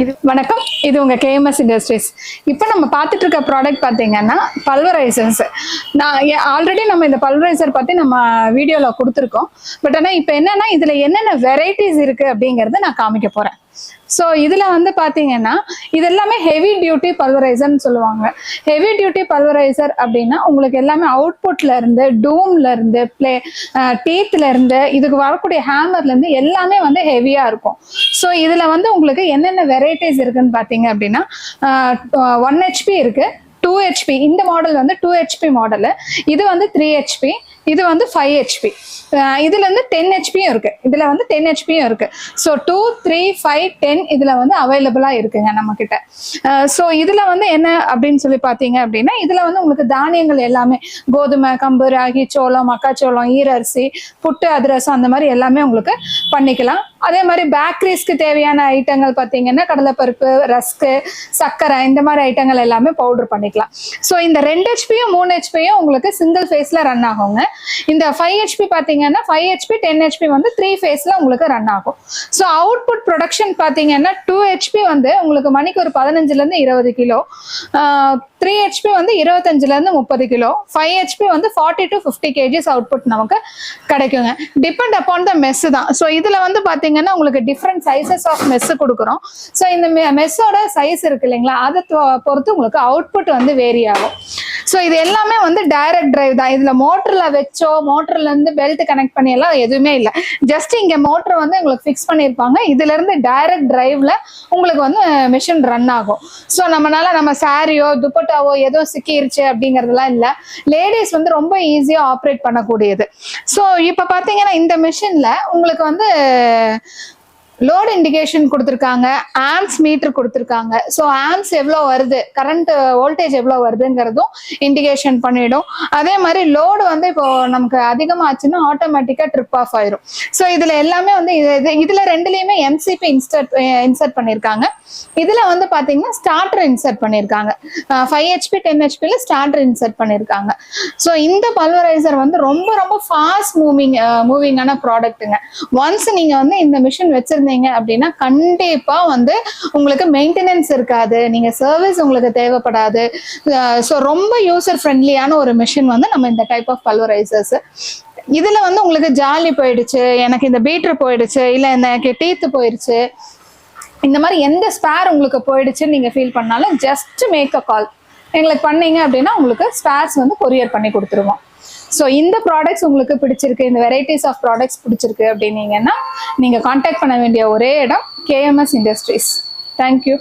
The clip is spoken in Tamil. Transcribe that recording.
வணக்கம், இது உங்க KMS Industries. இப்போ நம்ம பார்த்துட்டு இருக்க ப்ராடக்ட் பார்த்தீங்கன்னா பல்வரைசர்ஸ். நான் ஆல்ரெடி நம்ம இந்த பல்வரைசர் பற்றி நம்ம வீடியோவில் கொடுத்துருக்கோம். பட் ஆனால் இப்போ என்னன்னா இதில் என்னென்ன வெரைட்டிஸ் இருக்கு அப்படிங்கிறத நான் காமிக்க போகிறேன். ஸோ இதில் வந்து பார்த்தீங்கன்னா இது எல்லாமே ஹெவி டியூட்டி பல்வரைசர்னு சொல்லுவாங்க. ஹெவி டியூட்டி பல்வரைசர் அப்படின்னா உங்களுக்கு எல்லாமே அவுட்புட்ல இருந்து, டூம்ல இருந்து, டீத்ல இருந்து, இதுக்கு வரக்கூடிய ஹேமர்ல இருந்து எல்லாமே வந்து ஹெவியா இருக்கும். ஸோ இதுல வந்து உங்களுக்கு என்னென்ன வெரைட்டிஸ் இருக்குன்னு பார்த்தீங்க அப்படின்னா 1 HP இருக்கு, 2 HP. இந்த மாடல் வந்து 2 HP மாடலு, இது வந்து 3 HP, இது வந்து 5 HP. இதுல இருந்து 10 HPயும் இருக்கு, இதுல வந்து 10 HPயும் இருக்கு. ஸோ 2, 3, 5, 10 இதுல வந்து அவைலபிளா இருக்குங்க நம்ம கிட்ட. ஸோ இதுல வந்து என்ன அப்படின்னு சொல்லி பாத்தீங்க அப்படின்னா இதுல வந்து உங்களுக்கு தானியங்கள் எல்லாமே கோதுமை, கம்பு, ராகி, சோளம், மக்காச்சோளம், ஈரரிசி, புட்டு, அதிரசம் அந்த மாதிரி எல்லாமே உங்களுக்கு பண்ணிக்கலாம். அதே மாதிரி பேக்கரிஸ்க்கு தேவையான ஐட்டங்கள் பார்த்தீங்கன்னா கடலைப்பருப்பு, ரஸ்க்கு, சர்க்கரை, இந்த மாதிரி ஐட்டங்கள் எல்லாமே பவுடர் பண்ணிக்கலாம். ஸோ இந்த 2 HPயும் 3 HPயும் உங்களுக்கு சிங்கிள் ஃபேஸ்ல ரன் ஆகுங்க. இந்த 5 HP பார்த்தீங்கன்னா 5 HP 10 HP வந்து 3 ஃபேஸ்ல உங்களுக்கு ரன் ஆகும். ஸோ அவுட்புட் ப்ரொடக்ஷன் பார்த்தீங்கன்னா 2 HP வந்து உங்களுக்கு மணிக்கு ஒரு 15லேருந்து 20 கிலோ, 3 HP வந்து 25லேருந்து 30 கிலோ, 5 HP வந்து 40 to 50 kgs அவுட்புட் நமக்கு கிடைக்குங்க. டிபெண்ட் அப்பான் த மெஸ் தான். ஸோ இதுல வந்து பாத்தீங்கன்னா உங்களுக்கு டிஃப்ரெண்ட் சைசஸ் ஆஃப் மெஸ் கொடுக்குறோம். ஸோ இந்த மெஸ்ஸோட சைஸ் இருக்கு இல்லைங்களா, அதை பொறுத்து உங்களுக்கு அவுட்புட் வந்து வேரி ஆகும். ஸோ இது எல்லாமே வந்து டைரக்ட் டிரைவ் தான். இதுல மோட்டர்ல வச்சோ மோட்டர்ல இருந்து பெல்ட் கனெக்ட் பண்ணி எல்லாம் எதுவுமே இல்லை. ஜஸ்ட் இங்க மோட்டர் வந்து உங்களுக்கு ஃபிக்ஸ் பண்ணியிருப்பாங்க. இதுல இருந்து டைரக்ட் டிரைவ்ல உங்களுக்கு வந்து மிஷின் ரன் ஆகும். ஸோ நம்ம சாரியோ துப்பட்டாவோ ஏதோ சிக்கிருச்சு அப்படிங்கறதுலாம் இல்லை. லேடிஸ் வந்து ரொம்ப ஈஸியா ஆப்ரேட் பண்ணக்கூடியது. ஸோ இப்ப பாத்தீங்கன்னா இந்த மிஷின்ல உங்களுக்கு வந்து லோட் இண்டிகேஷன் கொடுத்துருக்காங்க, ஆம்ஸ் மீட்டர் கொடுத்துருக்காங்க. ஸோ ஆம்ஸ் எவ்வளோ வருது, கரண்ட் வோல்டேஜ் எவ்வளோ வருதுங்கிறதும் இண்டிகேஷன் பண்ணிடும். அதே மாதிரி லோடு வந்து இப்போ நமக்கு அதிகமாச்சுன்னா ஆட்டோமேட்டிக்காக ட்ரிப் ஆஃப் ஆயிரும். ஸோ இதில் எல்லாமே வந்து இதில் ரெண்டுலேயுமே MCP இன்சர்ட் பண்ணியிருக்காங்க. இதில் வந்து பார்த்தீங்கன்னா ஸ்டார்டர் இன்சர்ட் பண்ணியிருக்காங்க. 5 HP 10 HPல ஸ்டார்டர் இன்சர்ட் பண்ணியிருக்காங்க. ஸோ இந்த பல்வரைசர் வந்து ரொம்ப ரொம்ப ஃபாஸ்ட் மூவிங்கான ப்ராடக்ட்டுங்க. ஒன்ஸ் நீங்கள் வந்து இந்த மிஷின் வச்சிருந்தீங்க அப்படின்னா கண்டிப்பா வந்து உங்களுக்கு மெயின்டெனன்ஸ் இருக்காது, நீங்க சர்வீஸ் உங்களுக்கு தேவைப்படாது. ஸோ ரொம்ப யூசர் ஃப்ரெண்ட்லியான ஒரு மிஷின் வந்து நம்ம இந்த டைப் ஆஃப் பல்வரைசர்ஸ். இதுல வந்து உங்களுக்கு ஜாலி போயிடுச்சு, எனக்கு இந்த பீட்டர் போயிடுச்சு, இல்ல எனக்கு டீத்து போயிடுச்சு, இந்த மாதிரி எந்த ஸ்பேர் உங்களுக்கு போயிடுச்சுன்னு நீங்க ஃபீல் பண்ணாலும் ஜஸ்ட் மேக் அ கால் எங்களுக்கு பண்ணீங்க அப்படின்னா உங்களுக்கு ஸ்பேர்ஸ் வந்து கொரியர் பண்ணி கொடுத்துருவோம். ஸோ இந்த ப்ராடக்ட்ஸ் உங்களுக்கு பிடிச்சிருக்கு, இந்த வெரைட்டிஸ் ஆஃப் ப்ராடக்ட்ஸ் பிடிச்சிருக்கு அப்படின்னீங்கன்னா நீங்கள் காண்டாக்ட் பண்ண வேண்டிய ஒரே இடம் KMS Industries. தேங்க்யூ.